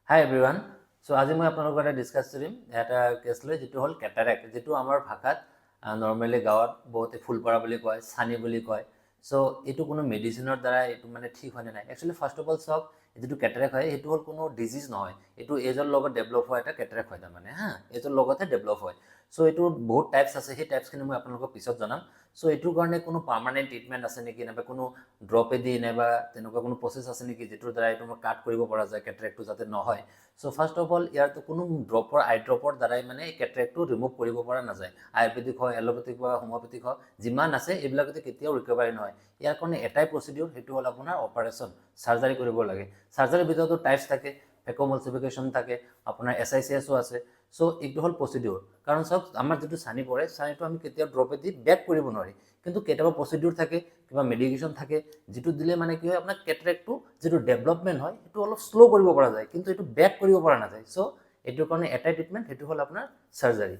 হাই everyone. আজি মই আপোনালোকৰ এটা ডিছকাছ কৰিম এটা কেছ লৈ, যিটো হ'ল কেটাৰেক্ট, যিটো আমাৰ ভাষাত নৰ্মেলি গাঁৱত বহুতে ফুলপৰা বুলি কয়, চানি বুলি কয়। এইটো কোনো মেডিচিনৰ দ্বাৰা এইটো মানে ঠিক হয়নে নাই? একচুৱেলি ফাৰ্ষ্ট অফ অল চাওক, যিটো কেটাৰেক্ট হয় সেইটো হ'ল কোনো ডিজিজ নহয়, এইটো এজৰ লগত ডেভেলপ হোৱা এটা কেটাৰেক্ট হয় তাৰমানে এজৰ লগতে ডেভেলপ হয়। এইটো বহুত টাইপছ আছে, সেই টাইপছখিনি মই আপোনালোকক পিছত জনাম। এইটোৰ কাৰণে কোনো পাৰ্মানেণ্ট ট্ৰিটমেণ্ট আছে নেকি, নাইবা কোনো ড্ৰপেদি নাইবা তেনেকুৱা কোনো প্ৰচেছ আছে নেকি যিটোৰ দ্বাৰা এইটো মই কাট কৰিব পৰা যায় কেটাৰেক্টটো যাতে নহয়? ফাৰ্ষ্ট অফ অল ইয়াৰতো কোনো ড্ৰপৰ আই ড্ৰপৰ দ্বাৰাই মানে এই কেটাৰেক্টটো ৰিমুভ কৰিব পৰা নাযায়। আয়ুৰ্বেদিক হয়, এলোপেথিক বা হোমিঅ'পেথিক হওক, যিমান আছে এইবিলাকতে কেতিয়াও ৰিকভাৰী নহয়। ইয়াৰ কাৰণে এটাই প্ৰচিডিউৰ, সেইটো হ'ল আপোনাৰ অপাৰেশ্যন, চাৰ্জাৰী কৰিব লাগে। চাৰ্জাৰীৰ ভিতৰতো টাইপছ থাকে, ভেক'মলচিফিকেশ্যন থাকে, আপোনাৰ SICSও আছে। এইটো হ'ল প্ৰচিডিউৰ। কাৰণ চাওক, আমাৰ যিটো চানি পৰে, চানিটো আমি কেতিয়াও ড্ৰপেদি বেক কৰিব নোৱাৰি, কিন্তু কেতিয়াবা প্ৰচিডিউৰ থাকে, কিবা মেডিকেশ্যন থাকে, যিটো দিলে মানে কি হয়, আপোনাৰ কেটাৰেক্টটো যিটো ডেভেলপমেণ্ট হয় সেইটো অলপ শ্ল' কৰিব পৰা যায়, কিন্তু এইটো বেক কৰিব পৰা নাযায়। এইটোৰ কাৰণে এটাই ট্ৰিটমেণ্ট, সেইটো হ'ল আপোনাৰ চাৰ্জাৰী।